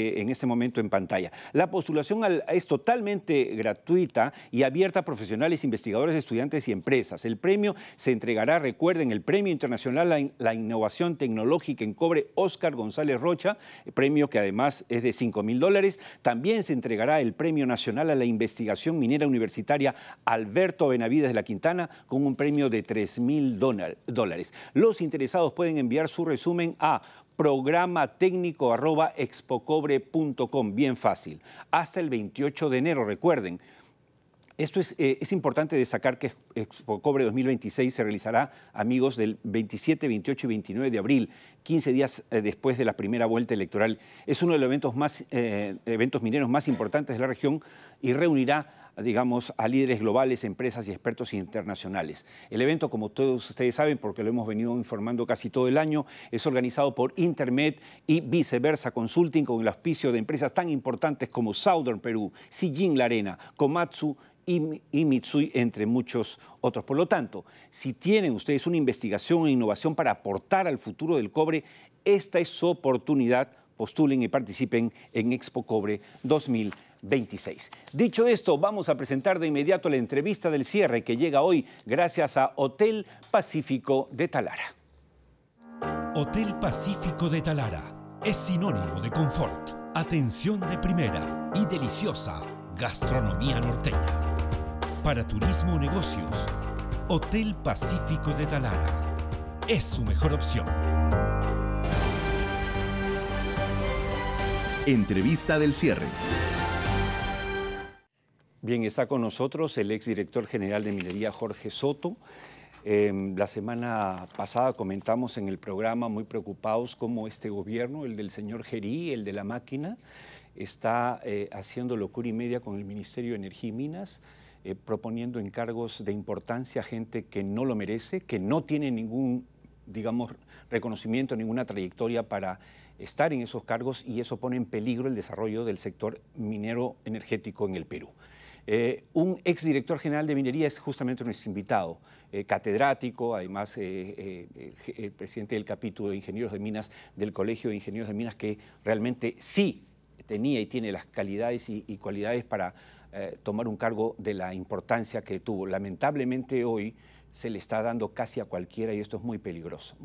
en este momento en pantalla. La postulación es totalmente gratuita y abierta a profesionales, investigadores, estudiantes y empresas. El premio se entregará, recuerden, el Premio Internacional a la Innovación Tecnológica en Cobre Óscar González Rocha, premio que además es de $5.000. También se entregará el Premio Nacional a la Investigación Minera Universitaria Alberto Benavides de la Quintana con un premio de $3.000. Los interesados pueden enviar su resumen a programatécnico@expocobre.com, bien fácil, hasta el 28 de enero, recuerden. Esto es importante destacar que Expo Cobre 2026 se realizará, amigos, del 27, 28 y 29 de abril, 15 días después de la primera vuelta electoral. Es uno de los eventos mineros más importantes de la región y reunirá, digamos, a líderes globales, empresas y expertos internacionales. El evento, como todos ustedes saben, porque lo hemos venido informando casi todo el año, es organizado por Intermed y Viceversa Consulting con el auspicio de empresas tan importantes como Southern Perú, Zijin La Arena, Komatsu y Mitsui, entre muchos otros. Por lo tanto, si tienen ustedes una investigación o innovación para aportar al futuro del cobre, esta es su oportunidad. Postulen y participen en Expo Cobre 2026. Dicho esto, vamos a presentar de inmediato la entrevista del cierre que llega hoy gracias a Hotel Pacífico de Talara. Hotel Pacífico de Talara es sinónimo de confort, atención de primera y deliciosa gastronomía norteña. Para turismo o negocios, Hotel Pacífico de Talara es su mejor opción. Entrevista del cierre. Bien, está con nosotros el exdirector general de Minería, Jorge Soto. La semana pasada comentamos en el programa muy preocupados cómo este gobierno, el del señor Gerí, el de la máquina, está haciendo locura y media con el Ministerio de Energía y Minas, proponiendo encargos de importancia a gente que no lo merece, que no tiene ningún, digamos, reconocimiento, ninguna trayectoria para estar en esos cargos, y eso pone en peligro el desarrollo del sector minero energético en el Perú. Un exdirector general de Minería es justamente nuestro invitado, catedrático, además el presidente del capítulo de Ingenieros de Minas del Colegio de Ingenieros de Minas, que realmente sí tenía y tiene las calidades y cualidades para tomar un cargo de la importancia que tuvo. Lamentablemente hoy se le está dando casi a cualquiera, y esto es muy peligroso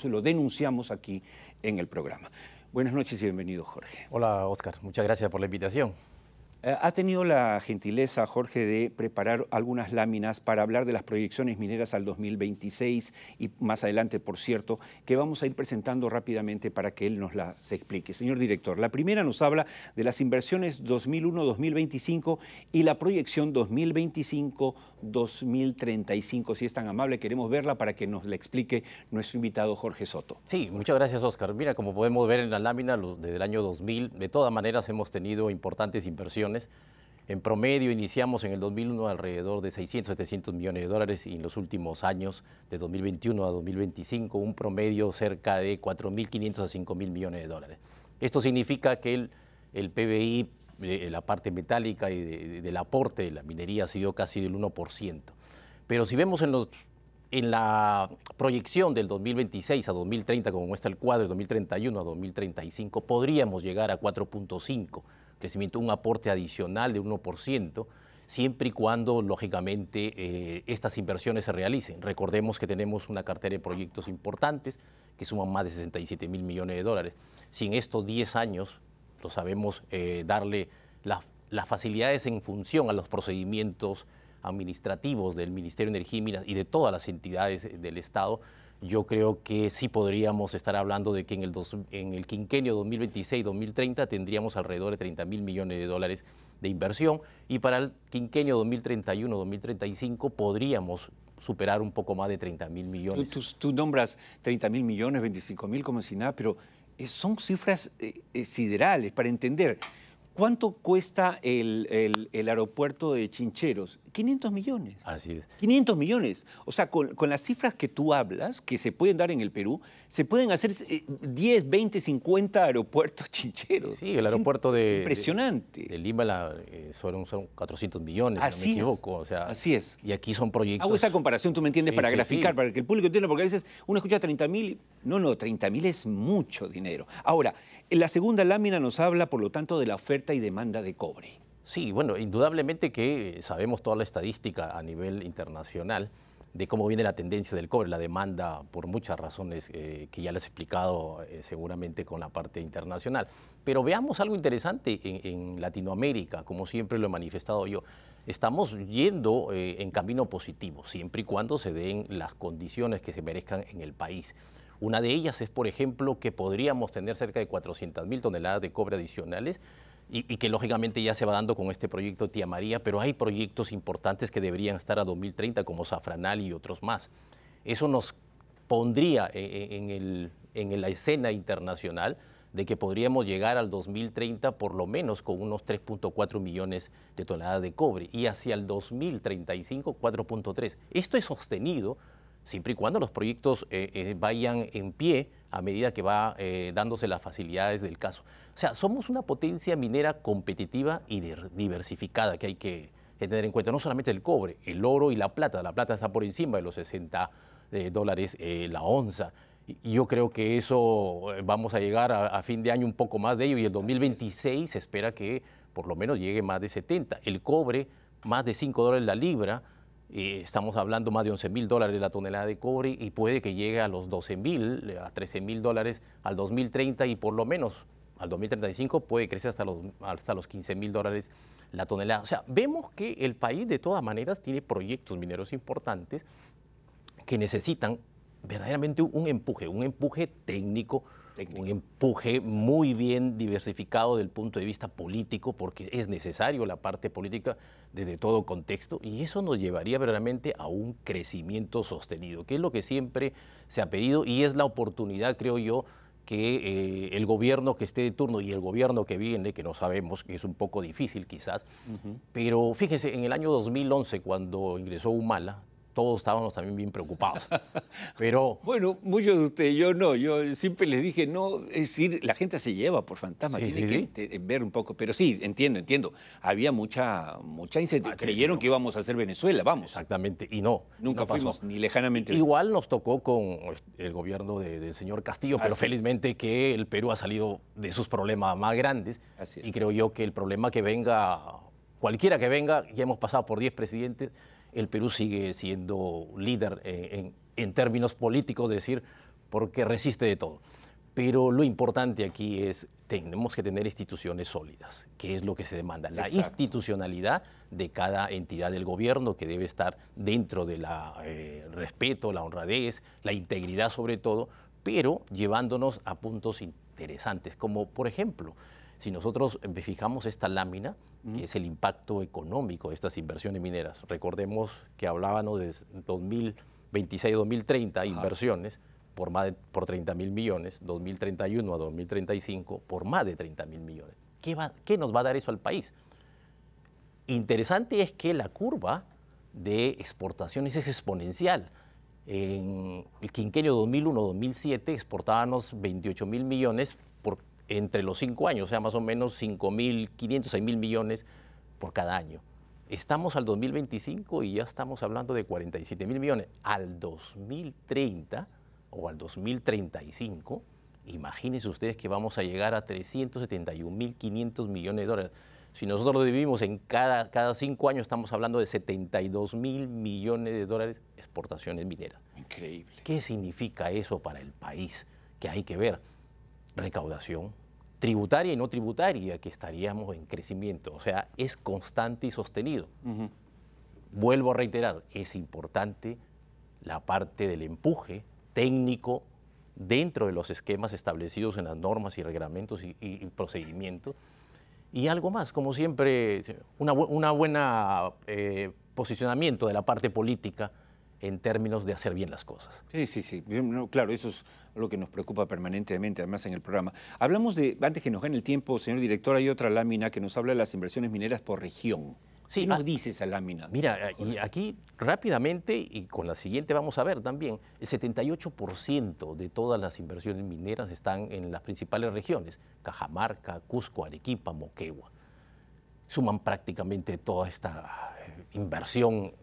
y lo denunciamos aquí en el programa. Buenas noches y bienvenido, Jorge. Hola, Oscar. Muchas gracias por la invitación. Ha tenido la gentileza, Jorge, de preparar algunas láminas para hablar de las proyecciones mineras al 2026 y más adelante, por cierto, que vamos a ir presentando rápidamente para que él nos las explique. Señor director, la primera nos habla de las inversiones 2001-2025 y la proyección 2025-2035. Si es tan amable, queremos verla para que nos la explique nuestro invitado Jorge Soto. Sí, muchas gracias, Oscar. Mira, como podemos ver en la lámina, desde el año 2000, de todas maneras hemos tenido importantes inversiones. En promedio iniciamos en el 2001 alrededor de 600, 700 millones de dólares, y en los últimos años, de 2021 a 2025, un promedio cerca de 4.500 a 5.000 millones de dólares. Esto significa que el PBI, la parte metálica y del aporte de la minería ha sido casi del 1%. Pero si vemos en la proyección del 2026 a 2030, como muestra el cuadro, de 2031 a 2035, podríamos llegar a 4.5%. Crecimiento, un aporte adicional de 1%, siempre y cuando, lógicamente, estas inversiones se realicen. Recordemos que tenemos una cartera de proyectos importantes que suman más de 67.000 millones de dólares. Si en estos 10 años lo sabemos darle las facilidades en función a los procedimientos administrativos del Ministerio de Energía y Minas y de todas las entidades del Estado, yo creo que sí podríamos estar hablando de que en el quinquenio 2026-2030 tendríamos alrededor de 30.000 millones de dólares de inversión, y para el quinquenio 2031-2035 podríamos superar un poco más de 30.000 millones. Tú nombras 30.000 millones, 25.000 como si nada, pero son cifras siderales para entender. ¿Cuánto cuesta el aeropuerto de Chincheros? 500 millones. Así es. 500 millones. O sea, con las cifras que tú hablas, que se pueden dar en el Perú, se pueden hacer 10, 20, 50 aeropuertos chincheros. Sí, el aeropuerto impresionante. De Lima son 400 millones, así si no me equivoco. O sea, así es. Y aquí son proyectos... Hago esta comparación, tú me entiendes, sí, para sí, graficar, sí, para que el público entienda, porque a veces uno escucha 30.000. No, 30.000 es mucho dinero. Ahora, la segunda lámina nos habla, por lo tanto, de la oferta y demanda de cobre. Sí, bueno, indudablemente que sabemos toda la estadística a nivel internacional de cómo viene la tendencia del cobre, la demanda, por muchas razones que ya les he explicado seguramente con la parte internacional. Pero veamos algo interesante en Latinoamérica, como siempre lo he manifestado yo. Estamos yendo en camino positivo, siempre y cuando se den las condiciones que se merezcan en el país. Una de ellas es, por ejemplo, que podríamos tener cerca de 400.000 toneladas de cobre adicionales, y que lógicamente ya se va dando con este proyecto Tía María, pero hay proyectos importantes que deberían estar a 2030, como Zafranal y otros más. Eso nos pondría en la escena internacional de que podríamos llegar al 2030 por lo menos con unos 3.4 millones de toneladas de cobre, y hacia el 2035 4.3. Esto es sostenido siempre y cuando los proyectos vayan en pie a medida que va dándose las facilidades del caso. O sea, somos una potencia minera competitiva y diversificada que hay que tener en cuenta. No solamente el cobre, el oro y la plata. La plata está por encima de los 60 dólares la onza. Yo creo que eso vamos a llegar a fin de año un poco más de ello, y el 2026 se espera que por lo menos llegue más de 70. El cobre, más de 5 dólares la libra. Estamos hablando más de 11.000 dólares la tonelada de cobre, y puede que llegue a los 12.000, a 13.000 dólares al 2030, y por lo menos al 2035 puede crecer hasta los 15.000 dólares la tonelada. O sea, vemos que el país de todas maneras tiene proyectos mineros importantes que necesitan verdaderamente un empuje técnico, un empuje muy bien diversificado desde el punto de vista político, porque es necesario la parte política desde todo contexto, y eso nos llevaría verdaderamente a un crecimiento sostenido, que es lo que siempre se ha pedido y es la oportunidad, creo yo, que el gobierno que esté de turno y el gobierno que viene, que no sabemos, que es un poco difícil quizás, pero fíjese, en el año 2011, cuando ingresó Humala, todos estábamos también bien preocupados. Pero bueno, muchos de ustedes, yo no, yo siempre les dije, no, es decir, la gente se lleva por fantasma, Sí, tiene que ver un poco, pero sí, entiendo. Había mucha incertidumbre, creyeron que íbamos a ser Venezuela, vamos. Exactamente, y no. Nunca no pasó. fuimos ni lejanamente. Igual nos tocó con el gobierno del señor Castillo, pero Así. felizmente que el Perú ha salido de sus problemas más grandes. Así es. Y creo yo que el problema que venga, cualquiera que venga, ya hemos pasado por 10 presidentes, el Perú sigue siendo líder en términos políticos, es decir, porque resiste de todo. Pero lo importante aquí es, tenemos que tener instituciones sólidas, que es lo que se demanda. La institucionalidad de cada entidad del gobierno, que debe estar dentro del respeto, la honradez, la integridad sobre todo, pero llevándonos a puntos interesantes, como por ejemplo, si nosotros fijamos esta lámina, que es el impacto económico de estas inversiones mineras. Recordemos que hablábamos de 2026-2030, inversiones por 30.000 millones, 2031 a 2035 por más de 30.000 millones. ¿Qué nos va a dar eso al país? Interesante es que la curva de exportaciones es exponencial. En el quinquenio 2001-2007 exportábamos 28.000 millones entre los 5 años, o sea, más o menos 5.500, 6.000 millones por cada año. Estamos al 2025 y ya estamos hablando de 47.000 millones. Al 2030 o al 2035, imagínense ustedes que vamos a llegar a 371.500 millones de dólares. Si nosotros lo dividimos en cada 5 años, estamos hablando de 72.000 millones de dólares exportaciones mineras. Increíble. ¿Qué significa eso para el país? Que hay que ver. Recaudación tributaria y no tributaria, que estaríamos en crecimiento. O sea, es constante y sostenido. Vuelvo a reiterar, es importante la parte del empuje técnico dentro de los esquemas establecidos en las normas y reglamentos y procedimientos. Y algo más, como siempre, una buena posicionamiento de la parte política en términos de hacer bien las cosas. Sí. Claro, eso es lo que nos preocupa permanentemente, además en el programa. Hablamos de, antes que nos gane el tiempo, señor director, hay otra lámina que nos habla de las inversiones mineras por región. Sí, ¿Qué nos dice esa lámina? Mira, y aquí rápidamente, y con la siguiente vamos a ver también, el 78% de todas las inversiones mineras están en las principales regiones, Cajamarca, Cusco, Arequipa, Moquegua. Suman prácticamente toda esta inversión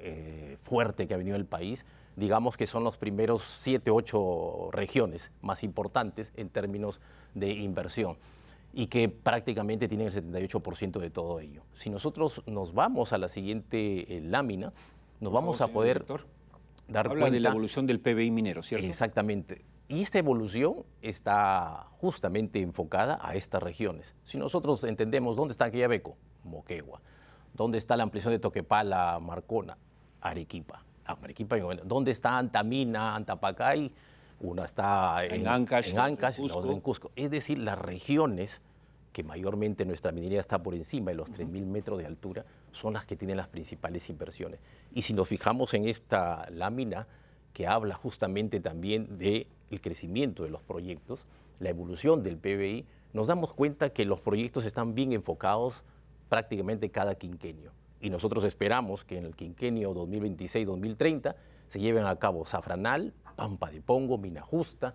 fuerte que ha venido del país. Digamos que son los primeros 7, 8 regiones más importantes en términos de inversión y que prácticamente tienen el 78% de todo ello. Si nosotros nos vamos a la siguiente lámina, nos vamos a poder dar cuenta... Habla de la evolución del PBI minero, ¿cierto? Exactamente. Y esta evolución está justamente enfocada a estas regiones. Si nosotros entendemos dónde está Quillabeco, Moquegua, dónde está la ampliación de Toquepala, Marcona, Arequipa. ¿Dónde está Antamina, Antapacay? Una está en Ancash, la otra en Cusco. Es decir, las regiones que mayormente nuestra minería está por encima de los 3.000 metros de altura, son las que tienen las principales inversiones. Y si nos fijamos en esta lámina, que habla justamente también del crecimiento de los proyectos, la evolución del PBI, nos damos cuenta que los proyectos están bien enfocados prácticamente cada quinquenio. Y nosotros esperamos que en el quinquenio 2026-2030 se lleven a cabo Zafranal, Pampa de Pongo, Mina Justa,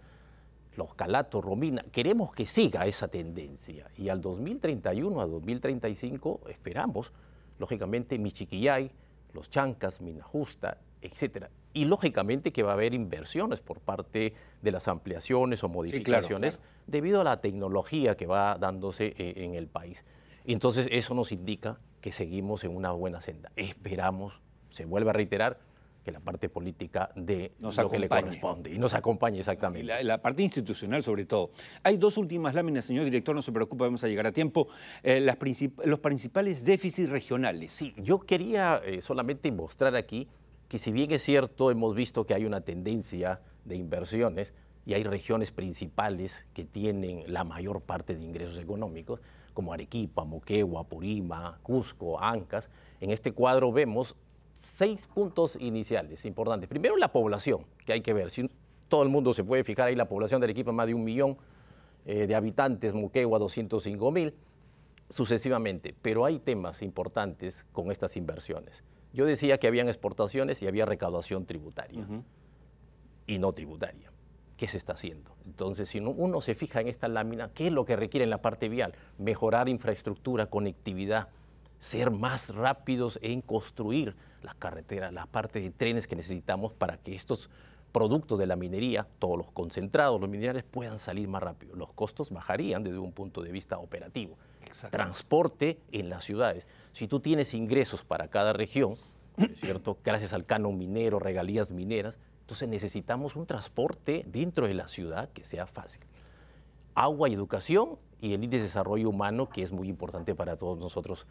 Los Calatos, Romina. Queremos que siga esa tendencia. Y al 2031 a 2035 esperamos, lógicamente, Michiquillay, Los Chancas, Mina Justa, etc. Y lógicamente que va a haber inversiones por parte de las ampliaciones o modificaciones debido a la tecnología que va dándose en el país. Y entonces eso nos indica que seguimos en una buena senda. Esperamos, se vuelve a reiterar, que la parte política de nos lo que le acompañe. corresponde y nos acompañe exactamente. Y la parte institucional sobre todo. Hay dos últimas láminas, señor director, no se preocupe, vamos a llegar a tiempo. Los principales déficits regionales. Sí, yo quería solamente mostrar aquí que si bien es cierto, hemos visto que hay una tendencia de inversiones y hay regiones principales que tienen la mayor parte de ingresos económicos, como Arequipa, Moquegua, Purima, Cusco, Ancash. En este cuadro vemos 6 puntos iniciales importantes. Primero, la población, que hay que ver. Si todo el mundo se puede fijar ahí, la población de Arequipa, más de 1 millón de habitantes, Moquegua, 205.000, sucesivamente. Pero hay temas importantes con estas inversiones. Yo decía que habían exportaciones y había recaudación tributaria y no tributaria. ¿Qué se está haciendo? Entonces, si uno se fija en esta lámina, ¿qué es lo que requiere en la parte vial? Mejorar infraestructura, conectividad, ser más rápidos en construir las carreteras, la parte de trenes que necesitamos para que estos productos de la minería, todos los concentrados, los minerales, puedan salir más rápido. Los costos bajarían desde un punto de vista operativo. Transporte en las ciudades. Si tú tienes ingresos para cada región, ¿es cierto? Gracias al canon minero, regalías mineras, entonces necesitamos un transporte dentro de la ciudad que sea fácil. Agua y educación y el índice de desarrollo humano, que es muy importante para todos nosotros,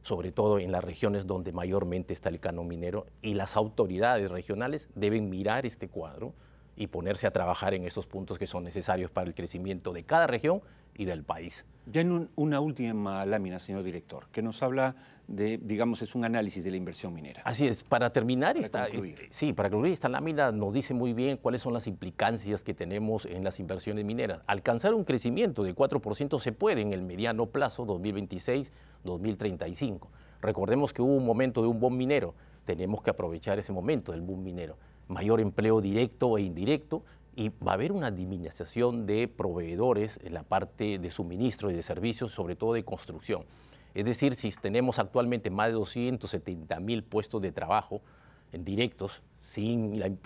sobre todo en las regiones donde mayormente está el canon minero, y las autoridades regionales deben mirar este cuadro y ponerse a trabajar en esos puntos que son necesarios para el crecimiento de cada región y del país. Ya en una última lámina, señor director, que nos habla de, digamos, es un análisis de la inversión minera. Así es, para terminar, Para concluir. para concluir, esta lámina nos dice muy bien cuáles son las implicancias que tenemos en las inversiones mineras. Alcanzar un crecimiento de 4% se puede en el mediano plazo, 2026-2035. Recordemos que hubo un momento de un boom minero, tenemos que aprovechar ese momento del boom minero. Mayor empleo directo e indirecto, y va a haber una disminución de proveedores en la parte de suministro y de servicios, sobre todo de construcción. Es decir, si tenemos actualmente más de 270.000 puestos de trabajo en directos,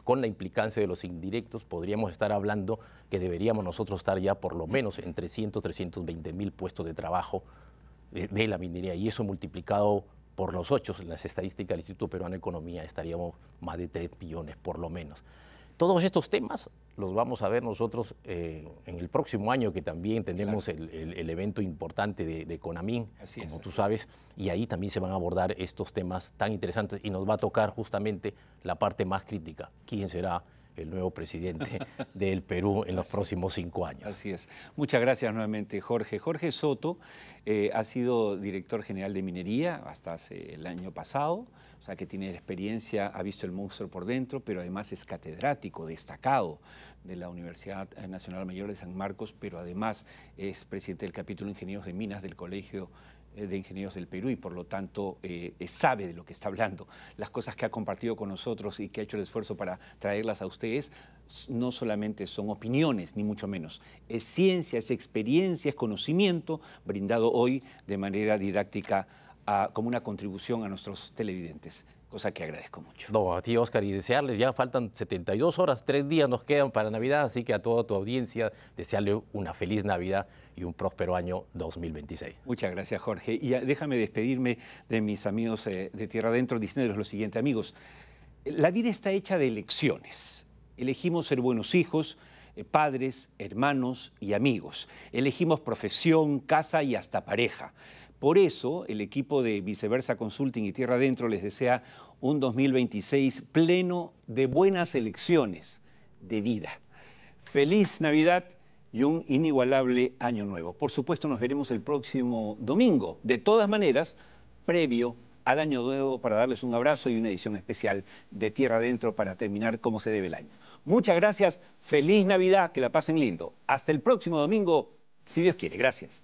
con la implicancia de los indirectos, podríamos estar hablando que deberíamos nosotros estar ya por lo menos en 300.000 puestos de trabajo de la minería, y eso multiplicado por los 8, en las estadísticas del Instituto Peruano de Economía, estaríamos más de 3 millones por lo menos. Todos estos temas los vamos a ver nosotros en el próximo año, que también tenemos el evento importante de CONAMIN, como tú sabes, y ahí también se van a abordar estos temas tan interesantes y nos va a tocar justamente la parte más crítica, quién será el nuevo presidente del Perú en los próximos 5 años. Así es. Muchas gracias nuevamente, Jorge. Jorge Soto ha sido director general de minería hasta hace el año pasado, o sea que tiene experiencia, ha visto el monstruo por dentro, pero además es catedrático destacado de la Universidad Nacional Mayor de San Marcos, pero además es presidente del capítulo de Ingenieros de Minas del Colegio de Ingenieros del Perú y por lo tanto sabe de lo que está hablando. Las cosas que ha compartido con nosotros y que ha hecho el esfuerzo para traerlas a ustedes no solamente son opiniones, ni mucho menos. Es ciencia, es experiencia, es conocimiento brindado hoy de manera didáctica como una contribución a nuestros televidentes, cosa que agradezco mucho. No, a ti, Oscar, y desearles, ya faltan 72 horas, 3 días nos quedan para Navidad, así que a toda tu audiencia desearle una feliz Navidad y un próspero año 2026. Muchas gracias, Jorge. Y déjame despedirme de mis amigos de Tierra Adentro diciéndoles lo siguiente, amigos. La vida está hecha de elecciones. Elegimos ser buenos hijos, padres, hermanos y amigos. Elegimos profesión, casa y hasta pareja. Por eso, el equipo de Viceversa Consulting y Tierra Adentro les desea un 2026 pleno de buenas elecciones de vida. Feliz Navidad y un inigualable año nuevo. Por supuesto, nos veremos el próximo domingo. De todas maneras, previo al año nuevo, para darles un abrazo y una edición especial de Tierra Adentro para terminar como se debe el año. Muchas gracias, feliz Navidad, que la pasen lindo. Hasta el próximo domingo, si Dios quiere. Gracias.